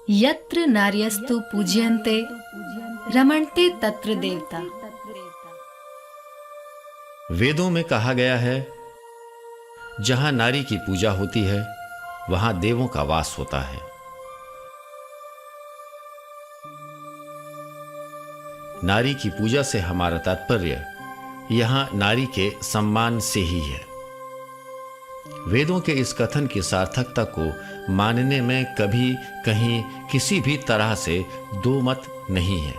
यत्र नार्यस्तु पूज्यन्ते रमन्ते तत्र देवता। वेदों में कहा गया है, जहां नारी की पूजा होती है वहां देवों का वास होता है। नारी की पूजा से हमारा तात्पर्य यहां नारी के सम्मान से ही है। वेदों के इस कथन की सार्थकता को मानने में कभी कहीं किसी भी तरह से दो मत नहीं है।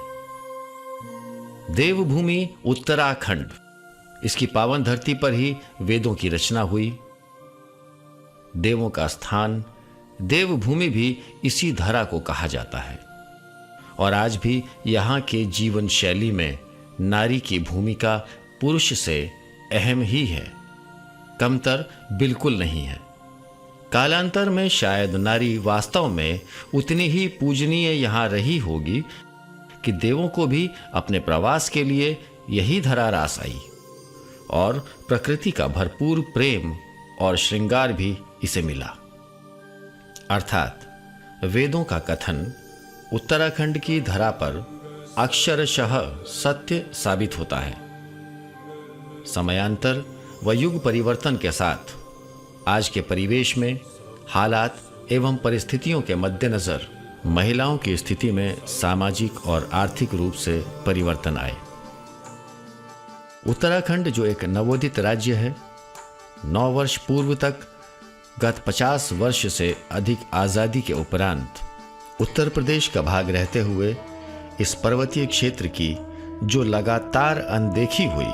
देवभूमि उत्तराखंड, इसकी पावन धरती पर ही वेदों की रचना हुई। देवों का स्थान देवभूमि भी इसी धरा को कहा जाता है और आज भी यहाँ के जीवन शैली में नारी की भूमिका पुरुष से अहम ही है, कमतर बिल्कुल नहीं है। कालांतर में शायद नारी वास्तव में उतनी ही पूजनीय यहाँ रही होगी कि देवों को भी अपने प्रवास के लिए यही धरा रास आई और प्रकृति का भरपूर प्रेम और श्रृंगार भी इसे मिला। अर्थात वेदों का कथन उत्तराखंड की धरा पर अक्षरशः सत्य साबित होता है। समयांतर व युग परिवर्तन के साथ आज के परिवेश में हालात एवं परिस्थितियों के मद्देनजर महिलाओं की स्थिति में सामाजिक और आर्थिक रूप से परिवर्तन आए। उत्तराखंड जो एक नवोदित राज्य है, 9 वर्ष पूर्व तक गत 50 वर्ष से अधिक आज़ादी के उपरांत उत्तर प्रदेश का भाग रहते हुए इस पर्वतीय क्षेत्र की जो लगातार अनदेखी हुई,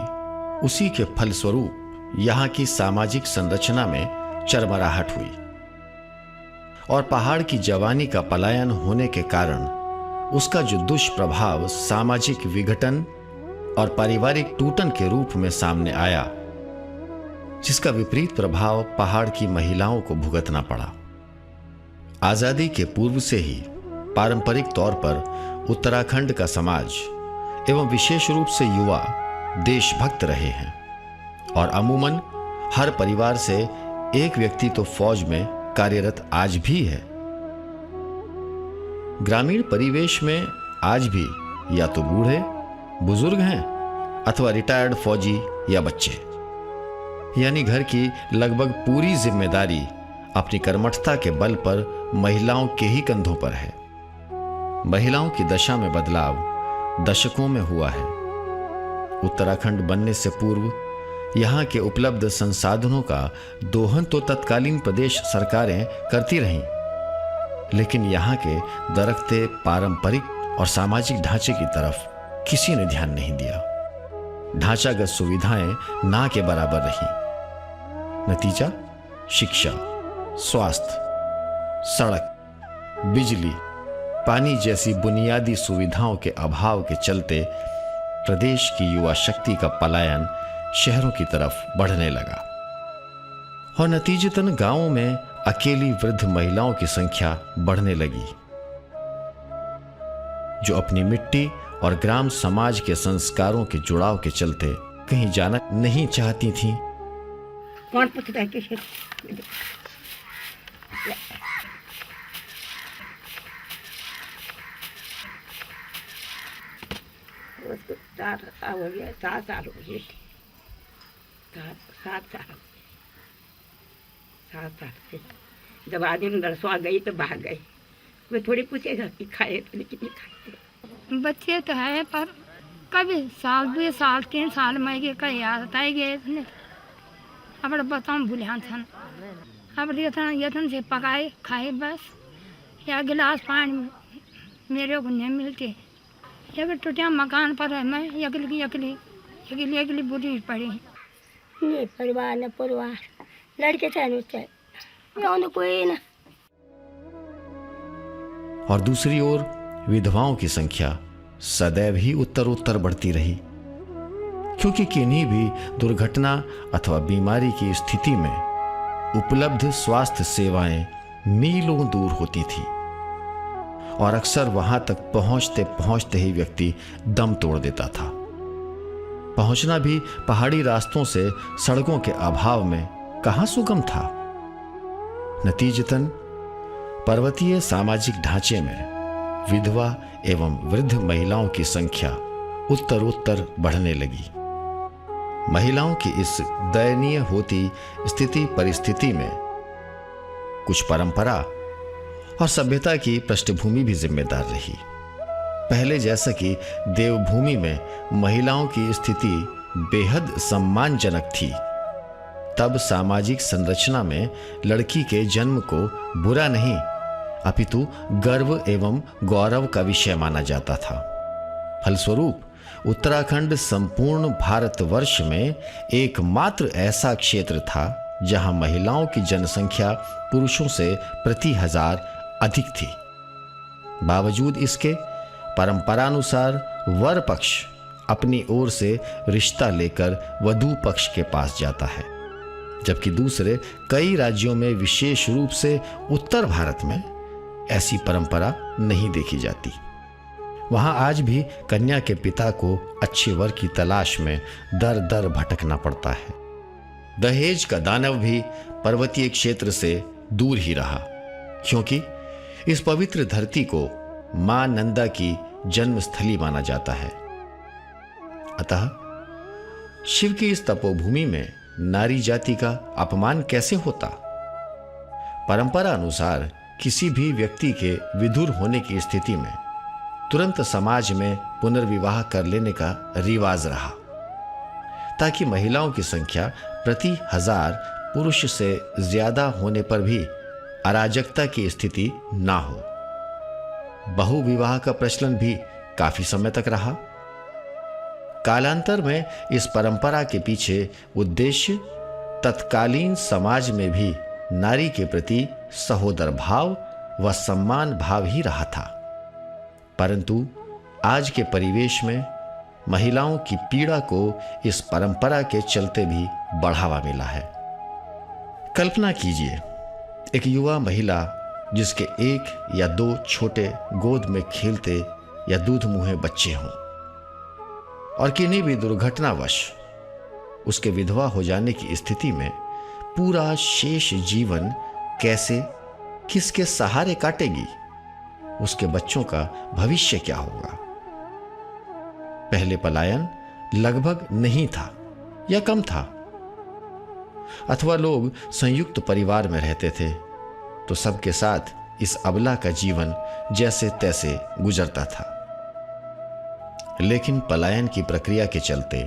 उसी के फलस्वरूप यहाँ की सामाजिक संरचना में चरमराहट हुई और पहाड़ की जवानी का पलायन होने के कारण उसका जो दुष्प्रभाव सामाजिक विघटन और पारिवारिक टूटन के रूप में सामने आया, जिसका विपरीत प्रभाव पहाड़ की महिलाओं को भुगतना पड़ा। आजादी के पूर्व से ही पारंपरिक तौर पर उत्तराखंड का समाज एवं विशेष रूप से युवा देशभक्त रहे हैं और अमूमन हर परिवार से एक व्यक्ति तो फौज में कार्यरत आज भी है। ग्रामीण परिवेश में आज भी या तो बूढ़े बुजुर्ग हैं अथवा रिटायर्ड फौजी या बच्चे, यानी घर की लगभग पूरी जिम्मेदारी अपनी कर्मठता के बल पर महिलाओं के ही कंधों पर है। महिलाओं की दशा में बदलाव दशकों में हुआ है। उत्तराखंड बनने से पूर्व यहाँ के उपलब्ध संसाधनों का दोहन तो तत्कालीन प्रदेश सरकारें करती रहीं, लेकिन यहाँ के दरकते पारंपरिक और सामाजिक ढांचे की तरफ किसी ने ध्यान नहीं दिया। ढांचागत सुविधाएं ना के बराबर रही। नतीजा शिक्षा, स्वास्थ्य, सड़क, बिजली, पानी जैसी बुनियादी सुविधाओं के अभाव के चलते प्रदेश की युवा शक्ति का पलायन शहरों की तरफ बढ़ने लगा और नतीजतन गांवों में अकेली वृद्ध महिलाओं की संख्या बढ़ने लगी, जो अपनी मिट्टी और ग्राम समाज के संस्कारों के जुड़ाव के चलते कहीं जाना नहीं चाहती थीं। कौन पूछता है किसे? उसको 4 साल हो गया, 7 साल हो गए, 7 साल से जब आदमी नरसों गई तो भाग गई। वे थोड़ी पूछेगा कि खाए तो लेकिन नहीं खाते। बच्चे तो है पर कभी साल 2 साल 3 साल में गए, कहीं आता ही गए इतने। अब बताऊँ भूलिया था, अब यथन से पकाए खाए बस, या गिलास पानी मेरे को नहीं मिलते। एक टूटिया मकान पर है, मैं अकेली बुरी पड़ी। ये परिवार न परिवार लड़के चाहे कोई ना। और दूसरी ओर विधवाओं की संख्या सदैव ही उत्तरोत्तर बढ़ती रही, क्योंकि किन्हीं भी दुर्घटना अथवा बीमारी की स्थिति में उपलब्ध स्वास्थ्य सेवाएं मीलों दूर होती थी और अक्सर वहां तक पहुंचते पहुंचते ही व्यक्ति दम तोड़ देता था। पहुंचना भी पहाड़ी रास्तों से सड़कों के अभाव में कहां सुगम था। नतीजतन पर्वतीय सामाजिक ढांचे में विधवा एवं वृद्ध महिलाओं की संख्या उत्तरोत्तर बढ़ने लगी। महिलाओं की इस दयनीय होती स्थिति परिस्थिति में कुछ परंपरा और सभ्यता की पृष्ठभूमि भी जिम्मेदार रही। पहले जैसा कि देवभूमि में महिलाओं की स्थिति बेहद सम्मानजनक थी, तब सामाजिक संरचना में लड़की के जन्म को बुरा नहीं अपितु गर्व एवं गौरव का विषय माना जाता था। फलस्वरूप उत्तराखंड संपूर्ण भारतवर्ष में एकमात्र ऐसा क्षेत्र था जहां महिलाओं की जनसंख्या पुरुषों से प्रति हजार अधिक थी। बावजूद इसके परंपरानुसार वर पक्ष अपनी ओर से रिश्ता लेकर वधू पक्ष के पास जाता है, जबकि दूसरे कई राज्यों में विशेष रूप से उत्तर भारत में ऐसी परंपरा नहीं देखी जाती। वहां आज भी कन्या के पिता को अच्छे वर की तलाश में दर दर भटकना पड़ता है। दहेज का दानव भी पर्वतीय क्षेत्र से दूर ही रहा, क्योंकि इस पवित्र धरती को मां नंदा की जन्मस्थली माना जाता है। अतः शिव की इस तपोभूमि में नारी जाति का अपमान कैसे होता? परंपरा अनुसार किसी भी व्यक्ति के विधुर होने की स्थिति में तुरंत समाज में पुनर्विवाह कर लेने का रिवाज रहा, ताकि महिलाओं की संख्या प्रति हजार पुरुष से ज्यादा होने पर भी अराजकता की स्थिति ना हो। बहुविवाह का प्रचलन भी काफी समय तक रहा। कालांतर में इस परंपरा के पीछे उद्देश्य तत्कालीन समाज में भी नारी के प्रति सहोदर भाव व सम्मान भाव ही रहा था, परंतु आज के परिवेश में महिलाओं की पीड़ा को इस परंपरा के चलते भी बढ़ावा मिला है। कल्पना कीजिए, एक युवा महिला जिसके एक या दो छोटे गोद में खेलते या दूध मुहे बच्चे हों और किन्हीं भी दुर्घटनावश उसके विधवा हो जाने की स्थिति में पूरा शेष जीवन कैसे किसके सहारे काटेगी? उसके बच्चों का भविष्य क्या होगा? पहले पलायन लगभग नहीं था या कम था, अथवा लोग संयुक्त परिवार में रहते थे तो सबके साथ इस अबला का जीवन जैसे तैसे गुजरता था। लेकिन पलायन की प्रक्रिया के चलते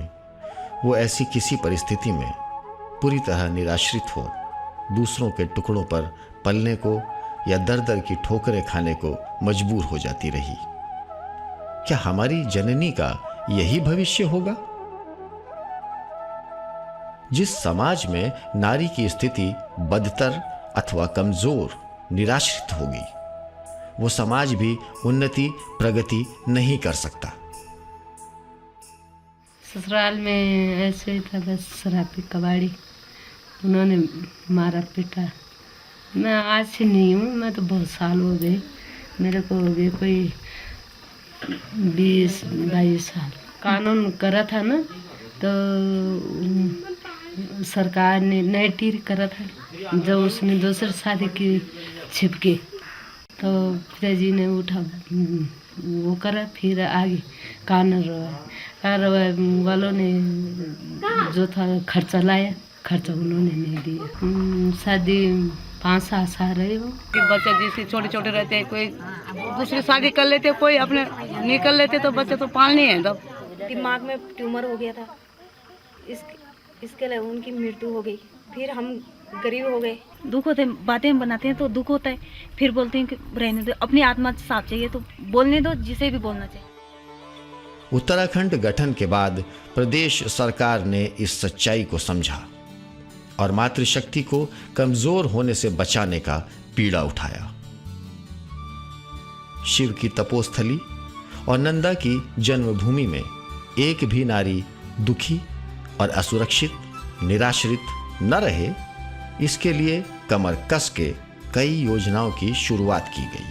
वो ऐसी किसी परिस्थिति में पूरी तरह निराश्रित हो दूसरों के टुकड़ों पर पलने को या दर दर की ठोकरें खाने को मजबूर हो जाती रही। क्या हमारी जननी का यही भविष्य होगा? जिस समाज में नारी की स्थिति बदतर अथवा कमजोर निराश्रित होगी, वो समाज भी उन्नति प्रगति नहीं कर सकता। ससुराल में ऐसे ही था, बस शराबी कबाड़ी, उन्होंने मारा पीटा। मैं आज से नहीं हूँ, मैं तो बहुत साल हो गए, मेरे को हो गए कोई 20-22 साल। कानून करा था ना, तो सरकार ने नए टीर करा था, जब उसने दूसरी शादी की छिपके, तो पिताजी ने उठा वो करा, फिर आगे कानून वालों ने जो था खर्चा लाया, खर्चा उन्होंने नहीं दिया। शादी 5-7 साल रहे हो। बच्चे जैसे छोटे छोटे रहते हैं, कोई दूसरी शादी कर लेते, कोई अपने निकल लेते, तो बच्चे तो पालने हैं। तब दिमाग में ट्यूमर हो गया था, इसके लिए उनकी मृत्यु हो गई। फिर हम गरीब हो गए। दुख होते हैं, बातें बनाते हैं तो दुख होता है, फिर बोलते हैं कि रहने दो, अपनी आत्मा साफ चाहिए तो बोलने दो, जिसे भी बोलना चाहिए। उत्तराखंड गठन के बाद प्रदेश सरकार ने इस सच्चाई को समझा और मातृशक्ति को कमजोर होने से बचाने का पीड़ा उठाया। शिव की तपोस्थली और नंदा की जन्मभूमि में एक भी नारी दुखी और असुरक्षित निराश्रित न रहे, इसके लिए कमर कस के कई योजनाओं की शुरुआत की गई,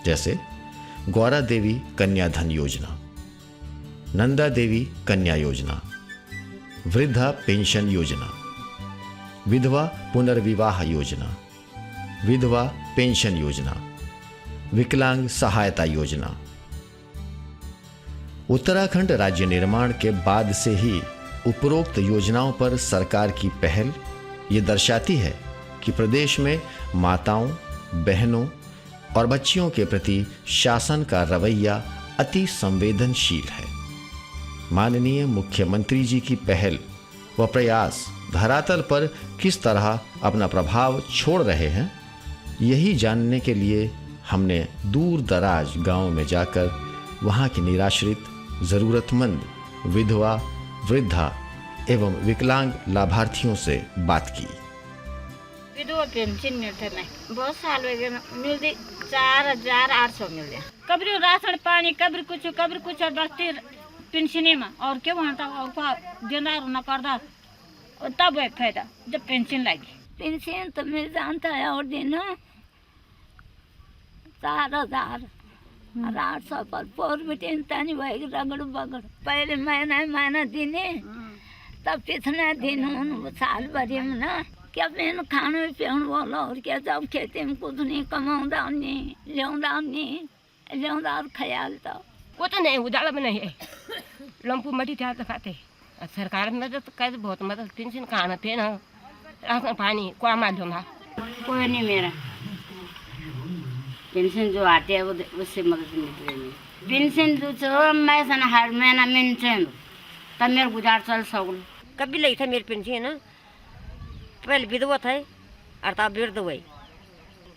जैसे गौरा देवी कन्या धन योजना, नंदा देवी कन्या योजना, वृद्धा पेंशन योजना, विधवा पुनर्विवाह योजना, विधवा पेंशन योजना, विकलांग सहायता योजना। उत्तराखंड राज्य निर्माण के बाद से ही उपरोक्त योजनाओं पर सरकार की पहल ये दर्शाती है कि प्रदेश में माताओं, बहनों और बच्चियों के प्रति शासन का रवैया अति संवेदनशील है। माननीय मुख्यमंत्री जी की पहल व प्रयास धरातल पर किस तरह अपना प्रभाव छोड़ रहे हैं, यही जानने के लिए हमने दूर दराज गाँव में जाकर वहाँ के निराश्रित, ज़रूरतमंद, विधवा, वृद्धा एवं विकलांग लाभार्थियों से बात की। विधवा पेंशन मिलते नहीं, बहुत साल हो गए, मिलती 4,800 मिल गया। कभी राशन पानी, कभी कुछ बस्ती पेंशन में और क्या वहाँ तक देना न करदा, तब एक फायदा जब पेंशन लगी। पेंशन तो मिल जानता है और दिन 4,800 पर पोर भी टेंशन नहीं रगड़ बगड़। पहले महीना दिने तब कितना दिन साल भरी में ना क्या मैंने खाने पीने वाला और क्या जब खेती में कुछ नहीं कमाऊंदा नहीं लियाऊंदा और ख्याल तो कुछ नहीं उजाला में नहीं है। लंपू मटी था तो खाते सरकार में तो कैसे बहुत मदद पेंशन खाना पीना राशन पानी को मालूम है। कोई नहीं मेरा पेंशन जो आते है वो उससे मदद मिलती है। पेंशन जो मैं सन हर महीना पेंशन तब मेरा गुजार चल सकूँ। कभी नहीं था मेरी पेंशन ना, पहले विधवा थे और तब वृद्ध हुई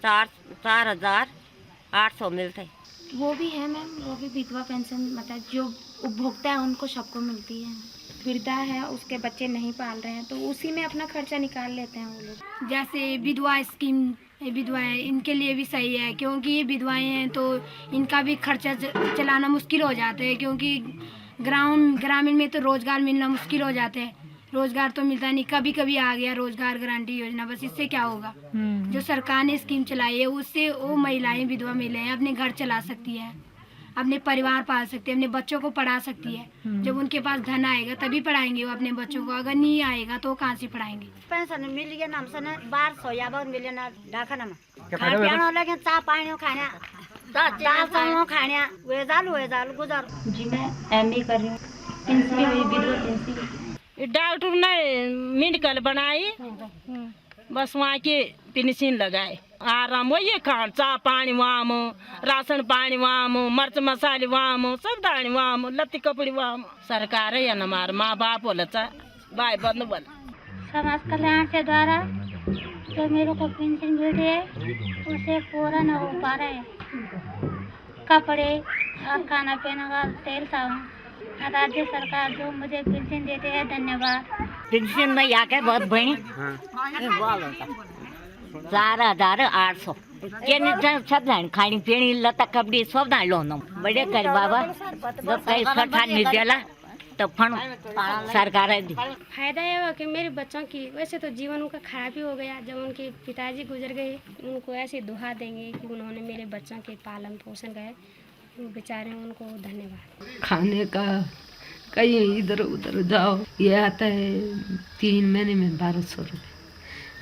4,800 मिलते। वो भी है मैम, वो भी विधवा पेंशन मतलब जो उपभोक्ता है उनको सबको मिलती है। वृद्धा है, उसके बच्चे नहीं पाल रहे हैं तो उसी में अपना खर्चा निकाल लेते हैं वो लोग। जैसे विधवा स्कीम, विधवाएं इनके लिए भी सही है क्योंकि ये विधवाएं हैं तो इनका भी खर्चा चलाना मुश्किल हो जाता है क्योंकि ग्रामीण में तो रोज़गार मिलना मुश्किल हो जाते हैं। रोज़गार तो मिलता नहीं, कभी कभी आ गया रोज़गार गारंटी योजना, बस इससे क्या होगा। जो सरकार ने स्कीम चलाई है उससे वो महिलाएं, विधवा महिलाएं अपने घर चला सकती है, अपने परिवार पाल सकती है, अपने बच्चों को पढ़ा सकती है। जब उनके पास धन आएगा तभी पढ़ाएंगे वो अपने बच्चों को, अगर नहीं आएगा तो कहाँ से पढ़ाएंगे। पेंशन मिल गया नाम से 1200 या बहुत मिले ना डाकना में खाना लगे चा पानी खाना दाल चावल खाना वे जाल गुजार। जी मैं MA कर रही हूँ, विधवा पेंशन। डॉक्टर ने मेडिकल बनाई, बस वहाँ के पेंशन लगाए। आराम वही खान चा पानी वहाँ, राशन पानी वहाँ, मर्च मसाले वहाँ, सब दानी वहाँ, लत्ती कपड़ी वहाँ। सरकार है न हमारे माँ बाप बोला चा भाई बंद बोल। समाज कल्याण के द्वारा जो मेरे को पेंशन मिल रही है उसे पूरा न हो पा रहा है। कपड़े और खाना पीना का तेल साबुन, राज्य सरकार जो मुझे पेंशन देते हैं धन्यवाद। पेंशन में आके बहुत बड़ी 4,800 सब धान खानी पीनी लता कपड़ी सब धान लो बड़े कर बाबा जब कहीं सरकार नहीं दिला तो फंड सरकार है। फायदा ये हुआ कि मेरे बच्चों की वैसे तो जीवन उनका खराब ही हो गया, जब उनके पिताजी गुजर गए उनको ऐसे दुआ देंगे कि उन्होंने मेरे बच्चों के पालन पोषण गए, वो बेचारे उनको धन्यवाद। खाने का कहीं इधर उधर जाओ, ये आता है 3 महीने में 1200 रुपये,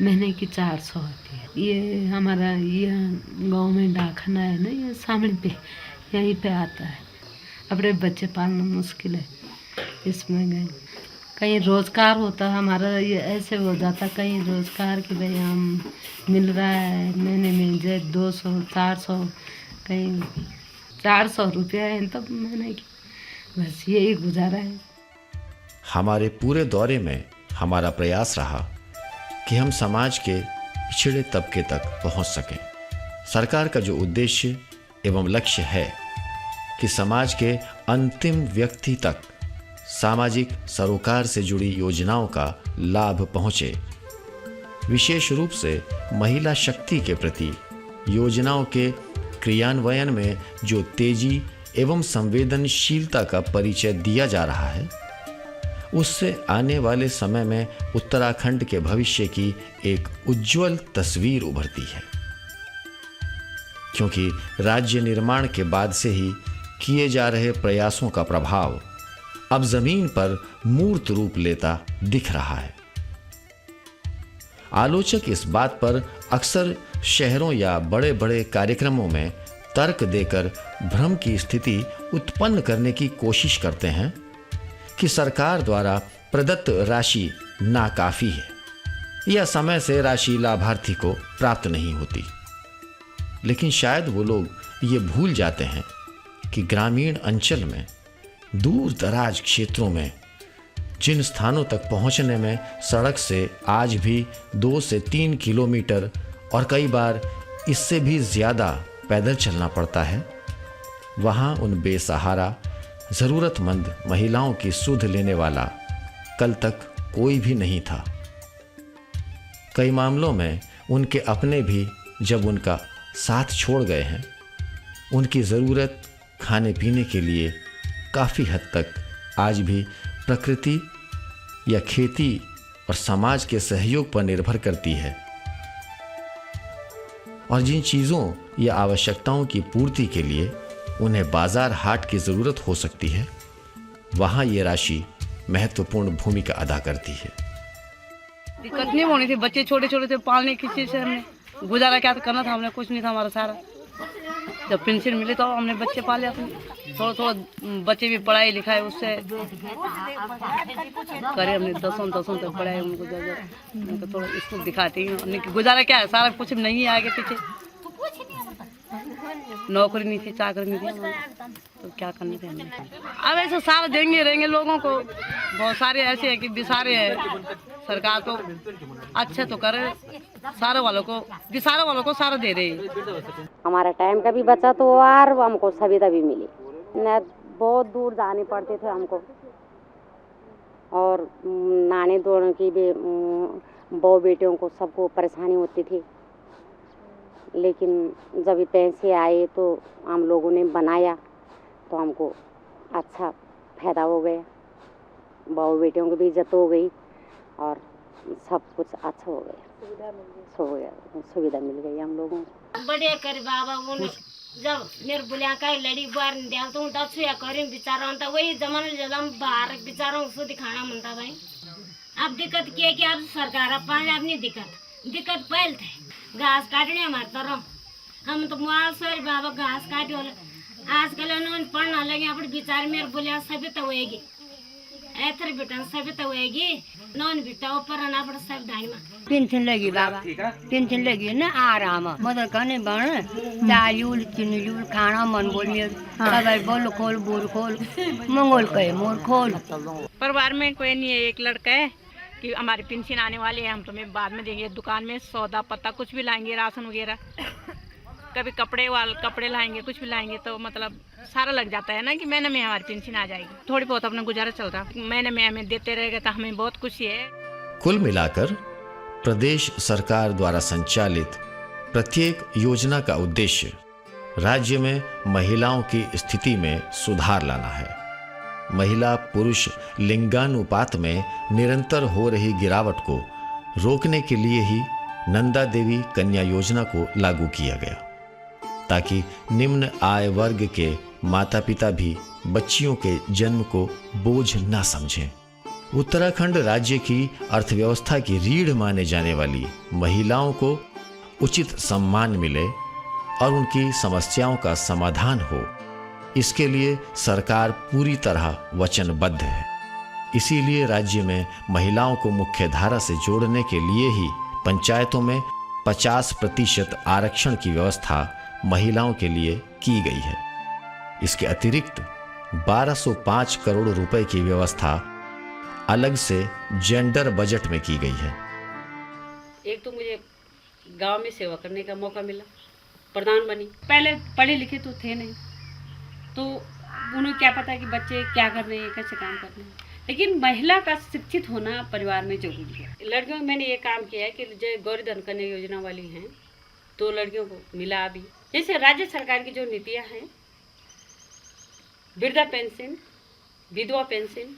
महीने की 400 आती है। ये हमारा यहाँ गांव में डाकखाना है ना, ये सामने पे यहीं पे आता है। अपने बच्चे पालना मुश्किल है, इसमें गए कहीं रोज़गार होता हमारा ये ऐसे हो जाता, कहीं रोज़गार के भाई हम मिल रहा है महीने में जैसे 200-400, कहीं 400 रुपया है तब महीने की, बस यही गुजारा है। हमारे पूरे दौरे में हमारा प्रयास रहा कि हम समाज के पिछड़े तबके तक पहुंच सकें। सरकार का जो उद्देश्य एवं लक्ष्य है कि समाज के अंतिम व्यक्ति तक सामाजिक सरोकार से जुड़ी योजनाओं का लाभ पहुंचे, विशेष रूप से महिला शक्ति के प्रति योजनाओं के क्रियान्वयन में जो तेजी एवं संवेदनशीलता का परिचय दिया जा रहा है, उससे आने वाले समय में उत्तराखंड के भविष्य की एक उज्जवल तस्वीर उभरती है। क्योंकि राज्य निर्माण के बाद से ही किए जा रहे प्रयासों का प्रभाव अब जमीन पर मूर्त रूप लेता दिख रहा है। आलोचक इस बात पर अक्सर शहरों या बड़े बड़े कार्यक्रमों में तर्क देकर भ्रम की स्थिति उत्पन्न करने की कोशिश करते हैं कि सरकार द्वारा प्रदत्त राशि नाकाफी है या समय से राशि लाभार्थी को प्राप्त नहीं होती। लेकिन शायद वो लोग ये भूल जाते हैं कि ग्रामीण अंचल में, दूर दराज क्षेत्रों में, जिन स्थानों तक पहुंचने में सड़क से आज भी 2 से 3 किलोमीटर और कई बार इससे भी ज़्यादा पैदल चलना पड़ता है, वहाँ उन बेसहारा ज़रूरतमंद महिलाओं की सुध लेने वाला कल तक कोई भी नहीं था। कई मामलों में उनके अपने भी जब उनका साथ छोड़ गए हैं, उनकी ज़रूरत खाने पीने के लिए काफ़ी हद तक आज भी प्रकृति या खेती और समाज के सहयोग पर निर्भर करती है। और जिन चीज़ों या आवश्यकताओं की पूर्ति के लिए उन्हें बाजार हाट की ज़रूरत हो सकती है, वहाँ ये राशि महत्वपूर्ण भूमिका अदा करती है। दिक्कत नहीं होनी थी, बच्चे छोटे छोटे थे, पालने किसी से हमने गुजारा क्या करना था, हमने कुछ नहीं था हमारा सारा। जब पेंशन मिली तो हमने बच्चे पाले अपने, थोड़ा थोड़ा बच्चे भी पढ़ाई लिखाई उससे करे हमने, 10वीं तक पढ़ाई उनको, उनको थोड़ा स्कूल दिखाती हैं। हमने गुजारा क्या है, सारा कुछ नहीं है आगे पीछे, नौकरी नहीं थी, चाकरी नहीं थी, तो क्या करने थे हमने। अब ऐसे सारा देंगे रहेंगे लोगों को, बहुत सारे ऐसे हैं कि बिसारे हैं, सरकार तो अच्छे तो करे, सारे वालों को बिसारे वालों को सारा दे रही है। हमारा टाइम का भी बचा तो और हमको सुविधा भी मिली, न बहुत दूर जाने पड़ते थे हमको, और नाने दोनों की भी बहू बेटियों को सबको परेशानी होती थी। लेकिन जब ये पैसे आए तो हम लोगों ने बनाया तो हमको अच्छा फायदा हो गया, बहू बेटियों की भी इज्जत हो गई और सब कुछ अच्छा हो गया, सुविधा मिल गई हम लोगों को। बड़े कर बाबा उन जब मेरे बुलिया का लड़ी बार दिया तो उनका छुया करें बेचारा उनका वही जमाने जलम बाहर बेचारा उसको दिखाना मनता भाई। अब दिक्कत क्या कि अब सरकार पाने अपनी दिक्कत पहले थे घास काटने हमारे तरह हम तो मुआवजे बाबा घास काटे आजकल उन्होंने पढ़ना लगे अपने बेचारे मेरे बुलिया सभी तो होएगी ऐथर बेटा सभी तो होएगी नॉन बेटा ऊपर आना पड़ सब धाई में पेंशन लगी बाबा, पेंशन लगी ना आराम मदद करने बन चायूल चिन्यूल खाना मन बोल मेरे बोल खोल बोर खोल मंगोल कहे मोर खोल। परिवार में कोई नहीं है, एक लड़का है कि हमारी पेंशन आने वाली है, हम तुम्हें बाद में देंगे। दुकान में सौदा पत्ता कुछ भी लाएंगे, राशन वगैरह, कभी कपड़े लाएंगे, कुछ भी लाएंगे तो मतलब सारा लग जाता है ना कि महीने में हमारी पेंशन आ जाएगी। थोड़ी बहुत अपना गुजारा चलता है, महीने में हमें देते रहेगा तो हमें बहुत खुशी है। कुल मिलाकर प्रदेश सरकार द्वारा संचालित प्रत्येक योजना का उद्देश्य राज्य में महिलाओं की स्थिति में सुधार लाना है। महिला पुरुष लिंगानुपात में निरंतर हो रही गिरावट को रोकने के लिए ही नंदा देवी कन्या योजना को लागू किया गया, ताकि निम्न आय वर्ग के माता पिता भी बच्चियों के जन्म को बोझ न समझें। उत्तराखंड राज्य की अर्थव्यवस्था की रीढ़ माने जाने वाली महिलाओं को उचित सम्मान मिले और उनकी समस्याओं का समाधान हो, इसके लिए सरकार पूरी तरह वचनबद्ध है। इसीलिए राज्य में महिलाओं को मुख्य धारा से जोड़ने के लिए ही पंचायतों में 50% आरक्षण की व्यवस्था महिलाओं के लिए की गई है। इसके अतिरिक्त 1205 करोड़ रुपए की व्यवस्था अलग से जेंडर बजट में की गई है। एक तो मुझे गांव में सेवा करने का मौका मिला, प्रधान बनी। पहले पढ़े लिखे तो थे नहीं, तो उन्हें क्या पता कि बच्चे क्या कर रहे हैं, कैसे काम कर रहे हैं। लेकिन महिला का शिक्षित होना परिवार में जरूरी है। लड़कियों में मैंने ये काम किया है कि जो गौरी धन कन्या योजना वाली हैं तो लड़कियों को मिला। अभी जैसे राज्य सरकार की जो नीतियाँ हैं, वृद्धा पेंशन, विधवा पेंशन,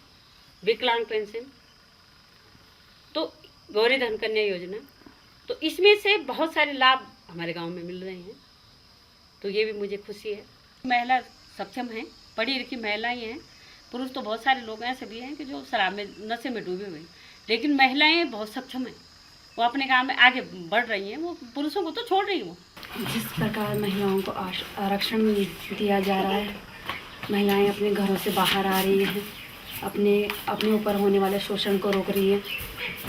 विकलांग पेंशन, तो गौरी धन कन्या योजना, तो इसमें से बहुत सारे लाभ हमारे गांव में मिल रहे हैं, तो ये भी मुझे खुशी है। महिला सक्षम हैं, पढ़ी लिखी महिलाएं हैं। पुरुष तो बहुत सारे लोग ऐसे भी हैं कि जो शराब में नशे में डूबे हुए हैं, लेकिन महिलाएं बहुत सक्षम हैं, वो अपने काम में आगे बढ़ रही हैं, वो पुरुषों को तो छोड़ रही वो। जिस प्रकार महिलाओं को आरक्षण दिया जा रहा है, महिलाएं अपने घरों से बाहर आ रही हैं, अपने ऊपर होने वाले शोषण को रोक रही हैं,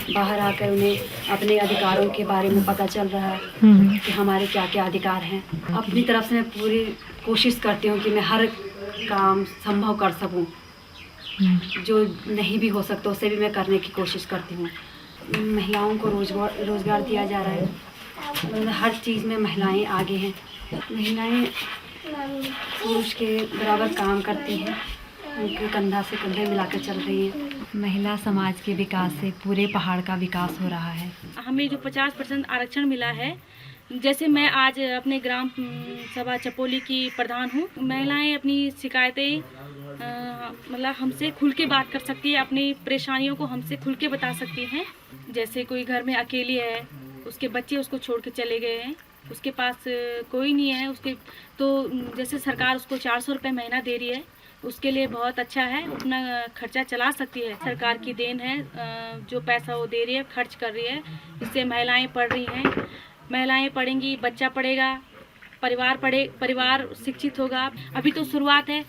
बाहर आकर उन्हें अपने अधिकारों के बारे में पता चल रहा है कि हमारे क्या क्या अधिकार हैं। अपनी तरफ से मैं पूरी कोशिश करती हूँ कि मैं हर काम संभव कर सकूँ, जो नहीं भी हो सकता उसे भी मैं करने की कोशिश करती हूँ। महिलाओं को रोज़गार दिया जा रहा है, हर चीज़ में महिलाएं आगे हैं। महिलाएं पुरुष के बराबर काम करती हैं, उनके कंधा से कंधे मिलाकर चल रही हैं। महिला समाज के विकास से पूरे पहाड़ का विकास हो रहा है। हमें जो 50% आरक्षण मिला है, जैसे मैं आज अपने ग्राम सभा चपोली की प्रधान हूँ, महिलाएं अपनी शिकायतें मतलब हमसे खुल के बात कर सकती है, अपनी परेशानियों को हमसे खुल के बता सकती हैं। जैसे कोई घर में अकेली है, उसके बच्चे उसको छोड़ के चले गए हैं, उसके पास कोई नहीं है, उसके तो जैसे सरकार उसको 400 रुपये महीना दे रही है, उसके लिए बहुत अच्छा है, अपना खर्चा चला सकती है। सरकार की देन है, जो पैसा वो दे रही है, खर्च कर रही है, इससे महिलाएं पढ़ रही हैं। महिलाएं पढ़ेंगी, बच्चा पढ़ेगा, परिवार शिक्षित होगा। अभी तो शुरुआत है,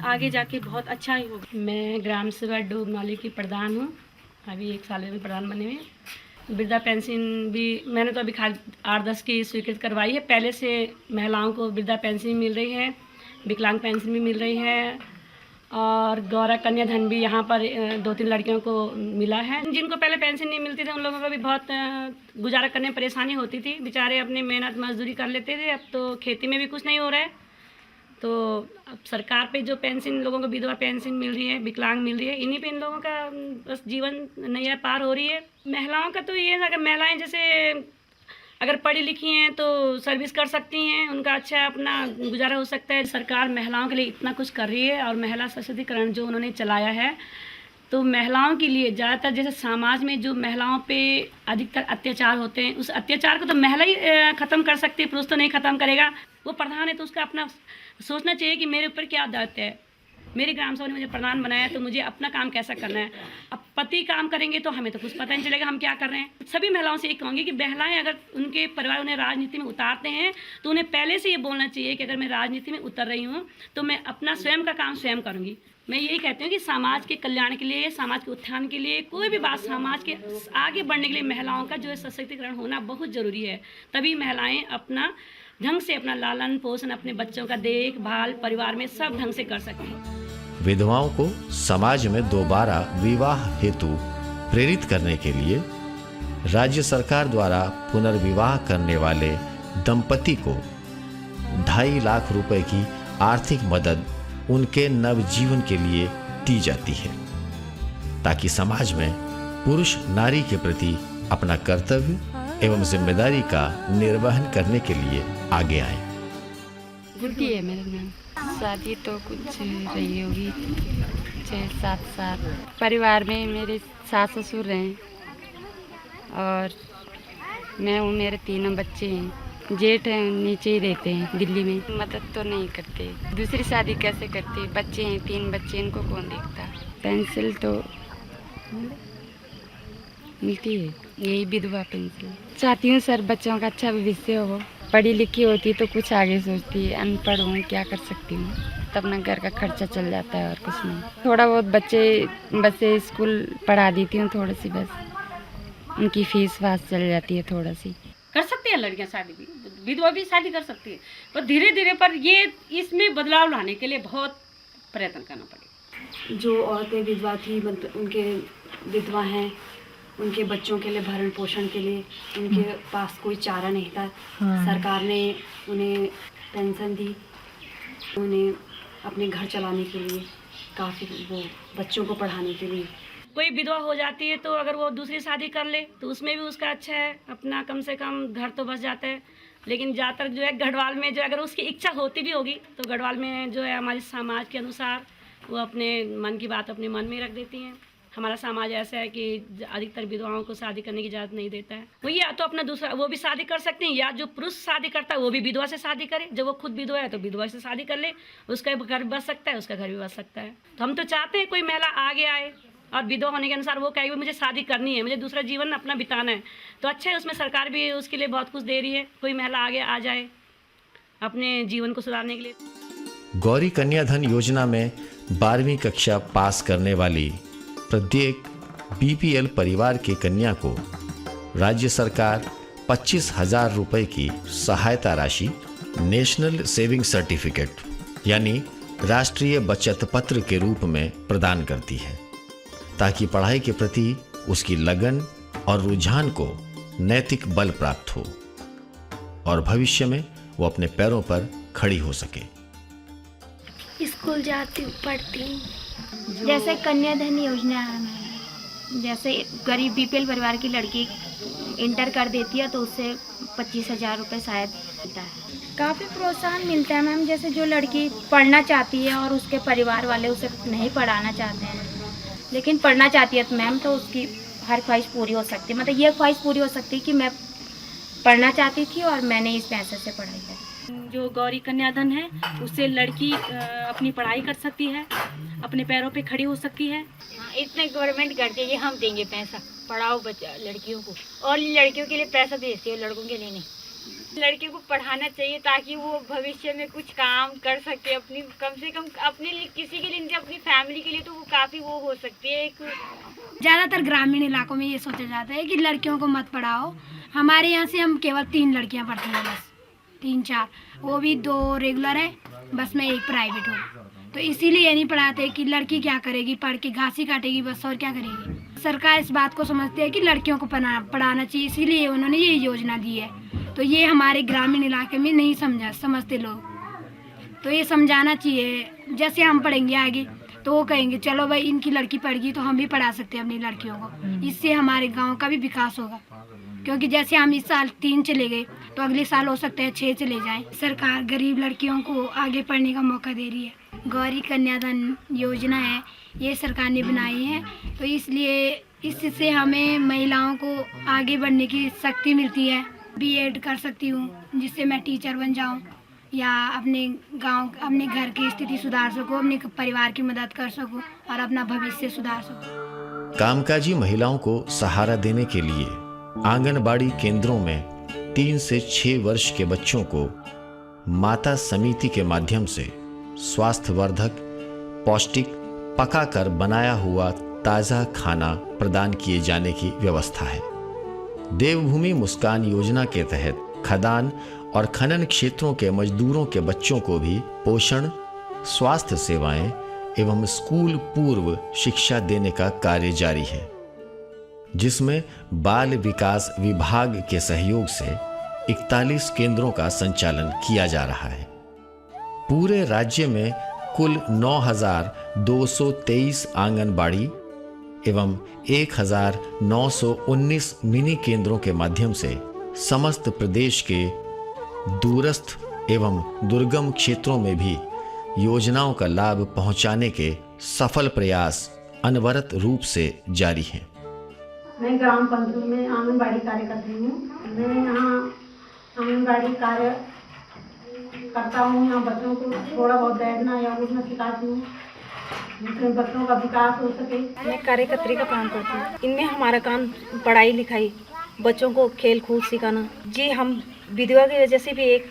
आगे जाके बहुत अच्छा ही होगा। मैं ग्राम सभा डोबनौली की प्रधान हूँ, अभी 1 साल में प्रधान बने हुए। वृद्धा पेंशन भी मैंने तो अभी 8-10 की स्वीकृत करवाई है। पहले से महिलाओं को वृद्धा पेंशन मिल रही है, विकलांग पेंशन भी मिल रही है, और गौरव कन्या धन भी यहाँ पर 2-3 लड़कियों को मिला है। जिनको पहले पेंशन नहीं मिलती थी उन लोगों को भी बहुत गुजारा करने में परेशानी होती थी, बेचारे अपनी मेहनत मजदूरी कर लेते थे। अब तो खेती में भी कुछ नहीं हो रहा है, तो अब सरकार पे जो पेंशन लोगों को विधवा पेंशन मिल रही है, विकलांग मिल रही है, इन्हीं पे इन लोगों का बस जीवन नैया पार हो रही है। महिलाओं का तो ये है, अगर महिलाएं जैसे अगर पढ़ी लिखी हैं तो सर्विस कर सकती हैं, उनका अच्छा अपना गुजारा हो सकता है। सरकार महिलाओं के लिए इतना कुछ कर रही है, और महिला सशक्तिकरण जो उन्होंने चलाया है, तो महिलाओं के लिए ज़्यादातर जैसे समाज में जो महिलाओं पे अधिकतर अत्याचार होते हैं, उस अत्याचार को तो महिला ही ख़त्म कर सकती है, पुरुष तो नहीं ख़त्म करेगा। वो प्रधान है तो उसका अपना सोचना चाहिए कि मेरे ऊपर क्या दायित्व है, मेरे ग्राम सभा ने मुझे प्रधान बनाया तो मुझे अपना काम कैसा करना है। अब पति काम करेंगे तो हमें तो कुछ पता नहीं चलेगा हम क्या कर रहे हैं। सभी महिलाओं से ये कहूँगी कि महिलाएं अगर उनके परिवार उन्हें राजनीति में उतारते हैं तो उन्हें पहले से ये बोलना चाहिए कि अगर मैं राजनीति में उतर रही हूँ तो मैं अपना स्वयं का काम स्वयं करूँगी। मैं यही कहती हूँ कि समाज के कल्याण के लिए, समाज के उत्थान के लिए, कोई भी बात समाज के आगे बढ़ने के लिए महिलाओं का जो है सशक्तिकरण होना बहुत ज़रूरी है। तभी महिलाएं अपना ढंग से अपना लालन पोषण, अपने बच्चों का देखभाल परिवार में सब ढंग से कर सकती हैं। विधवाओं को समाज में दोबारा विवाह हेतु प्रेरित करने के लिए राज्य सरकार द्वारा पुनर्विवाह करने वाले दंपति को 2.5 लाख रुपए की आर्थिक मदद उनके नवजीवन के लिए दी जाती है, ताकि समाज में पुरुष नारी के प्रति अपना कर्तव्य एवं जिम्मेदारी का निर्वहन करने के लिए आगे आए। गुड्डी है मेरा नाम। शादी तो कुछ रही होगी 6-7 साल। परिवार में मेरे सास ससुर हैं और मैं हूँ, मेरे 3 बच्चे हैं। जेठ हैं, नीचे ही रहते हैं दिल्ली में। मदद तो नहीं करते, दूसरी शादी कैसे करते, बच्चे हैं 3 बच्चे, इनको कौन देखता। पेंसिल तो मिलती है, यही विधवा पेंसिल। चाहती हूँ सर बच्चों का अच्छा भविष्य हो, पढ़ी लिखी होती तो कुछ आगे सोचती है, अनपढ़ हूँ क्या कर सकती हूँ, तब ना घर का खर्चा चल जाता है और कुछ नहीं। थोड़ा बहुत बच्चे स्कूल पढ़ा देती हूँ, थोड़ी सी बस उनकी फीस वास चल जाती है थोड़ा सी। कर सकती है लड़कियां शादी भी, विधवा भी शादी कर सकती है, पर धीरे धीरे पर ये इसमें बदलाव लाने के लिए बहुत प्रयत्न करना पड़ेगा। जो औरतें विधवा थी, मतलब उनके विधवा हैं, उनके बच्चों के लिए भरण पोषण के लिए उनके पास कोई चारा नहीं था। सरकार ने उन्हें पेंशन दी, उन्हें अपने घर चलाने के लिए, काफ़ी वो बच्चों को पढ़ाने के लिए। कोई विधवा हो जाती है तो अगर वो दूसरी शादी कर ले तो उसमें भी उसका अच्छा है, अपना कम से कम घर तो बच जाता है। लेकिन ज़्यादातर जो है गढ़वाल में जो अगर उसकी इच्छा होती भी होगी तो गढ़वाल में जो है हमारे समाज के अनुसार वो अपने मन की बात अपने मन में रख देती हैं। हमारा समाज ऐसा है कि अधिकतर विधवाओं को शादी करने की इजाज़त नहीं देता है। वो या तो अपना दूसरा वो भी शादी कर सकते हैं, या जो पुरुष शादी करता है वो भी विधवा से शादी करे। जब वो खुद विधवा है तो विधवा से शादी कर ले, उसका घर बच सकता है, उसका घर भी बच सकता है। तो हम तो चाहते हैं कोई महिला आगे आए, और विधवा होने के अनुसार वो कहेगी मुझे शादी करनी है, मुझे दूसरा जीवन अपना बिताना है, तो अच्छा है उसमें सरकार भी उसके लिए बहुत कुछ दे रही है। कोई महिला आगे आ जाए अपने जीवन को सुधारने के लिए। गौरी कन्या धन योजना में 12वीं कक्षा पास करने वाली प्रत्येक बीपीएल परिवार की कन्या को राज्य सरकार 25,000 रुपये की सहायता राशि नेशनल सेविंग सर्टिफिकेट यानी राष्ट्रीय बचत पत्र के रूप में प्रदान करती है, ताकि पढ़ाई के प्रति उसकी लगन और रुझान को नैतिक बल प्राप्त हो और भविष्य में वो अपने पैरों पर खड़ी हो सके। स्कूल जाती हूँ, पढ़ती हूँ। जैसे कन्याधन योजना है, जैसे गरीब बीपीएल परिवार की लड़की इंटर कर देती है तो उससे 25,000 रुपये शायद मिलता है। काफ़ी प्रोत्साहन मिलता है मैम। जैसे जो लड़की पढ़ना चाहती है और उसके परिवार वाले उसे नहीं पढ़ाना चाहते हैं, लेकिन पढ़ना चाहती है तो मैम तो उसकी हर ख्वाहिश पूरी हो सकती है। मतलब ये ख्वाहिश पूरी हो सकती है कि मैं पढ़ना चाहती थी और मैंने इस पैसे से पढ़ाई की। जो गौरी कन्याधन है उससे लड़की अपनी पढ़ाई कर सकती है, अपने पैरों पे खड़ी हो सकती है। इतने गवर्नमेंट करती है कि हम देंगे पैसा, पढ़ाओ बच्चा लड़कियों को, और लड़कियों के लिए पैसा भेजती है, लड़कों के लिए नहीं। लड़कियों को पढ़ाना चाहिए ताकि वो भविष्य में कुछ काम कर सके, अपनी कम से कम अपने लिए, किसी के लिए नहीं, अपनी फैमिली के लिए तो वो काफ़ी वो हो सकती है। एक ज़्यादातर ग्रामीण इलाकों में ये सोचा जाता है कि लड़कियों को मत पढ़ाओ। हमारे यहाँ से हम केवल 3 लड़कियाँ पढ़ती हैं, बस 3-4, वो भी 2 रेगुलर है, बस मैं एक प्राइवेट हूँ। तो इसीलिए ये नहीं पढ़ाते कि लड़की क्या करेगी, पढ़ के घास ही काटेगी बस, और क्या करेगी। सरकार इस बात को समझती है कि लड़कियों को पढ़ाना चाहिए, इसीलिए उन्होंने ये योजना दी है। तो ये हमारे ग्रामीण इलाके में नहीं समझते लोग, तो ये समझाना चाहिए। जैसे हम पढ़ेंगे आगे तो वो कहेंगे चलो भाई इनकी लड़की पढ़ गई तो हम भी पढ़ा सकते हैं अपनी लड़कियों को। इससे हमारे गाँव का भी विकास होगा, क्योंकि जैसे हम इस साल 3 चले गए तो अगले साल हो सकता है 6 चले जाएं। सरकार गरीब लड़कियों को आगे पढ़ने का मौका दे रही है। गौरी कन्याधन योजना है, ये सरकार ने बनाई है, तो इसलिए इससे हमें महिलाओं को आगे बढ़ने की शक्ति मिलती है। बीएड कर सकती हूँ जिससे मैं टीचर बन जाऊँ, या अपने गांव, अपने घर की स्थिति सुधार सकूँ, अपने परिवार की मदद कर सकूँ और अपना भविष्य सुधार सकूँ। कामकाजी महिलाओं को सहारा देने के लिए आंगनबाड़ी केंद्रों में 3 से 6 वर्ष के बच्चों को माता समिति के माध्यम से स्वास्थ्यवर्धक, पौष्टिक, पकाकर बनाया हुआ ताज़ा खाना प्रदान किए जाने की व्यवस्था है। देवभूमि मुस्कान योजना के तहत खदान और खनन क्षेत्रों के मजदूरों के बच्चों को भी पोषण, स्वास्थ्य सेवाएं एवं स्कूल पूर्व शिक्षा देने का कार्य जारी है, जिसमें बाल विकास विभाग के सहयोग से 41 केंद्रों का संचालन किया जा रहा है। पूरे राज्य में कुल 9,223 आंगनबाड़ी एवं 1,919 मिनी केंद्रों के माध्यम से समस्त प्रदेश के दूरस्थ एवं दुर्गम क्षेत्रों में भी योजनाओं का लाभ पहुंचाने के सफल प्रयास अनवरत रूप से जारी हैं। मैं ग्राम पंचायत में आंगनबाड़ी कार्यकर्ता हूँ। मैं यहाँ आंगनबाड़ी कार्य करता हूँ। यहाँ बच्चों को थोड़ा बहुत बैठना या उठना सिखाती हूँ, जिसमें बच्चों का विकास हो सके। मैं कार्यकर्त्री का काम करती हूँ। इनमें हमारा काम पढ़ाई लिखाई, बच्चों को खेल कूद सिखाना। जी हम विधवा की वजह से भी एक,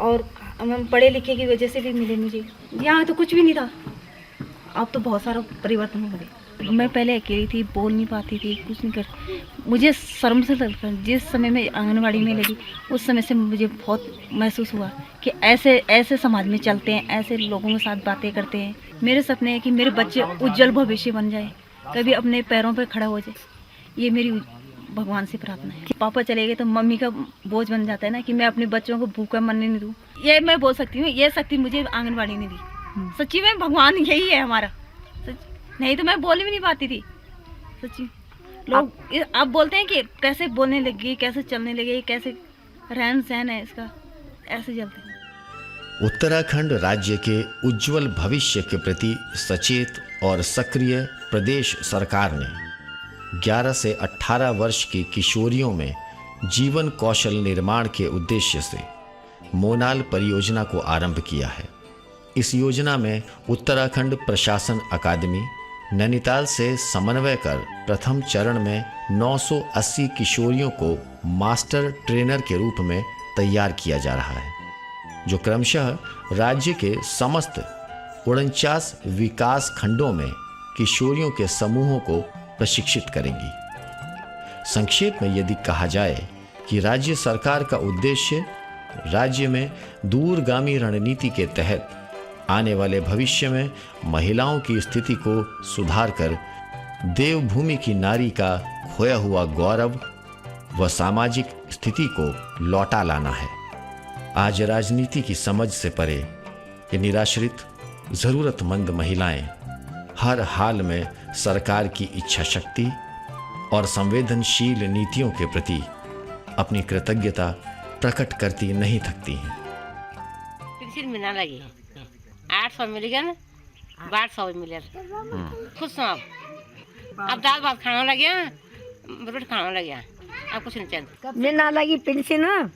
और हम पढ़े लिखे की वजह से भी मिले मुझे। यहाँ तो कुछ भी नहीं था, अब तो बहुत सारा परिवर्तन हो गया। मैं पहले अकेली थी, बोल नहीं पाती थी, कुछ नहीं कर, मुझे शर्म से लगता। जिस समय मैं आंगनबाड़ी में लगी उस समय से मुझे बहुत महसूस हुआ कि ऐसे समाज में चलते हैं, ऐसे लोगों के साथ बातें करते हैं। मेरे सपने हैं कि मेरे बच्चे उज्जवल भविष्य बन जाए, कभी अपने पैरों पर खड़ा हो जाए। ये मेरी भगवान से प्रार्थना है। पापा चले गए तो मम्मी का बोझ बन जाता है ना, कि मैं अपने बच्चों को भूखा मरने नहीं दूँ। ये मैं बोल सकती हूँ, ये शक्ति मुझे आंगनबाड़ी ने दी। सच्ची में भगवान यही है हमारा, नहीं तो मैं बोल भी नहीं पाती थी। सच्ची लोग अब बोलते हैं कि कैसे बोलने लगी, कैसे चलने लगे, कैसे रहन सहन है इसका, ऐसे चलते हैं। उत्तराखंड राज्य के उज्जवल भविष्य के प्रति सचेत और सक्रिय प्रदेश सरकार ने 11 से 18 वर्ष की किशोरियों में जीवन कौशल निर्माण के उद्देश्य से मोनाल परियोजना को आरंभ किया है। इस योजना में उत्तराखंड प्रशासन अकादमी, नैनीताल से समन्वय कर प्रथम चरण में 980 किशोरियों को मास्टर ट्रेनर के रूप में तैयार किया जा रहा है, जो क्रमशः राज्य के समस्त 49 विकास खंडों में किशोरियों के समूहों को प्रशिक्षित करेंगी। संक्षेप में यदि कहा जाए कि राज्य सरकार का उद्देश्य राज्य में दूरगामी रणनीति के तहत आने वाले भविष्य में महिलाओं की स्थिति को सुधार कर देवभूमि की नारी का खोया हुआ गौरव व सामाजिक स्थिति को लौटा लाना है। आज राजनीति की समझ से परे ये निराश्रित जरूरतमंद महिलाएं हर हाल में सरकार की इच्छा शक्ति और संवेदनशील नीतियों के प्रति अपनी कृतज्ञता प्रकट करती नहीं थकती हैं। पेंशन मिलना लगी 800 मिलेगा ना, 1200 मिलेगा। खुश हूँ अब दाल भात खाना लग गया, रोटी खाना लग गया, अब कुछ नहीं चाहिए। मिलना लगी पेंशन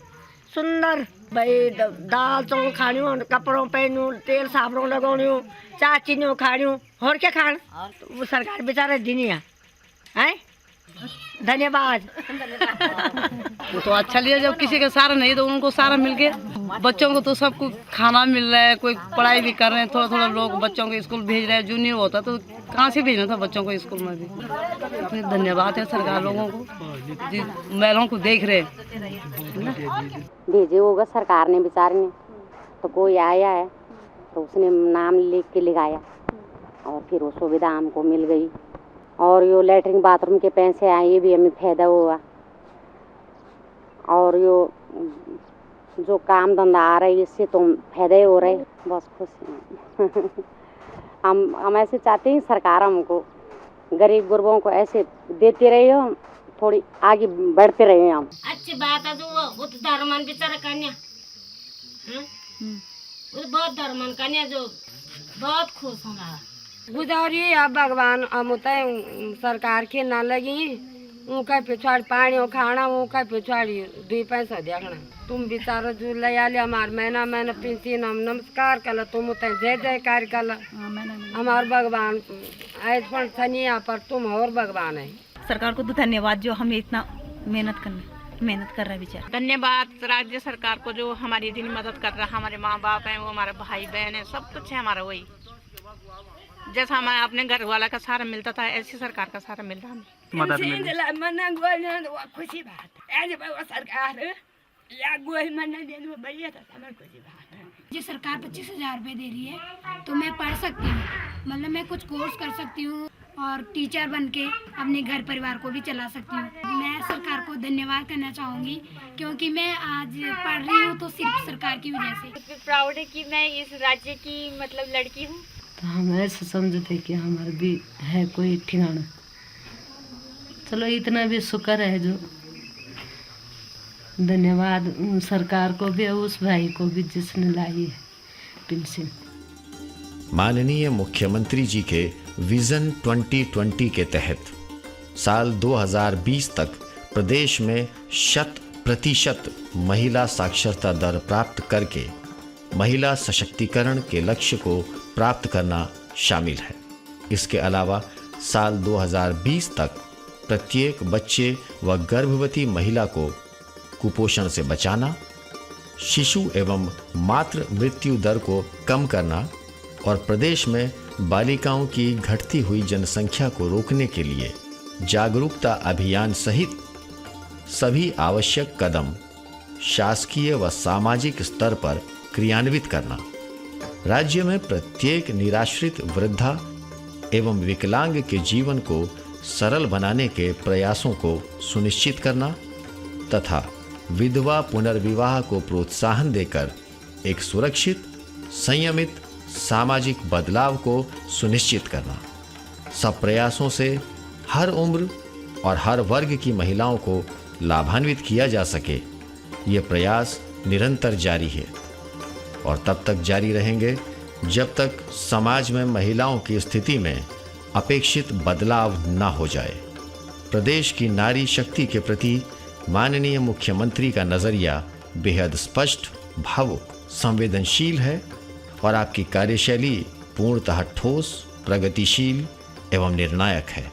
सुंदर भाई, दाल चावल खाणियों, कपड़ों पहनूं, तेल साबुन लगाणियों, चाय चीनियों खाणियों, और क्या खान वो सरकार बेचारे दिनिया है। धन्यवाद। वो तो अच्छा लिया, जब किसी का सारा नहीं तो उनको सारा मिल गया। बच्चों को तो सबको खाना मिल रहा है, कोई पढ़ाई भी कर रहे हैं, थोड़ा थोड़ा लोग बच्चों को स्कूल भेज रहे हैं। जो नहीं होता तो कहाँ से भेजना था बच्चों को स्कूल में भी। तो धन्यवाद है सरकार लोगों को, जी महिलाओं को देख रहे भेजे होगा सरकार ने बेचारे ने, तो कोई आया है तो उसने नाम लिख के लिखाया और फिर वो सुविधा हमको मिल गई। और यो लैट्रिन बाथरूम के पैसे आए, ये भी हमें फायदा हुआ। और यो जो काम धंधा आ रहा है इससे तो फायदा ही हो रहा है, बस खुश हैं। हम ऐसे चाहते हैं सरकार हमको गरीब गुरबों को ऐसे देते रहे, हो थोड़ी आगे बढ़ते रहे हम। अच्छी बात है जो वो तो धर्मन बेचारा कन्या, बहुत धर्मन कन्या जो बहुत खुश होना गुजारी अब भगवान अमुता सरकार के ना लगी उनका पिछाड़ पानी और खाना, उनका पिछाड़ी 2 पैसा देखना। तुम बेचारो जो ले ले हमार महीना महीना पेंशन हम नमस्कार कल, तुम जय जयकार कल। हमार भगवान ऐसा थनिया पर तुम और भगवान है। सरकार को तो धन्यवाद जो हमें इतना मेहनत कर रहा है बेचारा। धन्यवाद राज्य सरकार को जो हमारी इतनी मदद कर रहा है। हमारे माँ बाप हैं, वो हमारे भाई बहन है, सब कुछ है हमारा। वही जैसा हमारे अपने घर वाला का सहारा मिलता था, ऐसी सरकार का सहारा मिल रहा है। खुशी बात है सरकार या गोल मना देने में बढ़िया था, खुशी बात है। जो सरकार 25,000 रुपये दे रही है तो मैं पढ़ सकती हूँ, मतलब मैं कुछ कोर्स कर सकती हूँ और टीचर बन के अपने घर परिवार को भी चला सकती हूँ। मैं सरकार को धन्यवाद करना चाहूँगी क्योंकि मैं आज पढ़ रही हूँ तो सिर्फ सरकार की वजह से। प्राउड है कि मैं इस राज्य की मतलब लड़की हूँ। तो हम ऐसे समझते कि हमारा भी है कोई ठिकाना। चलो इतना भी शुक्र है जो, धन्यवाद सरकार को भी और उस भाई को भी जिसने लाई है पेंशन। माननीय मुख्यमंत्री जी के विजन 2020 के तहत साल 2020 तक प्रदेश में 100% महिला साक्षरता दर प्राप्त करके महिला सशक्तिकरण के लक्ष्य को प्राप्त करना शामिल है। इसके अलावा साल 2020 तक प्रत्येक बच्चे व गर्भवती महिला को कुपोषण से बचाना, शिशु एवं मातृ मृत्यु दर को कम करना और प्रदेश में बालिकाओं की घटती हुई जनसंख्या को रोकने के लिए जागरूकता अभियान सहित सभी आवश्यक कदम शासकीय व सामाजिक स्तर पर क्रियान्वित करना, राज्य में प्रत्येक निराश्रित वृद्धा एवं विकलांग के जीवन को सरल बनाने के प्रयासों को सुनिश्चित करना तथा विधवा पुनर्विवाह को प्रोत्साहन देकर एक सुरक्षित, संयमित सामाजिक बदलाव को सुनिश्चित करना। सब प्रयासों से हर उम्र और हर वर्ग की महिलाओं को लाभान्वित किया जा सके, ये प्रयास निरंतर जारी है और तब तक जारी रहेंगे जब तक समाज में महिलाओं की स्थिति में अपेक्षित बदलाव न हो जाए। प्रदेश की नारी शक्ति के प्रति माननीय मुख्यमंत्री का नज़रिया बेहद स्पष्ट, भावुक, संवेदनशील है और आपकी कार्यशैली पूर्णतः ठोस, प्रगतिशील एवं निर्णायक है।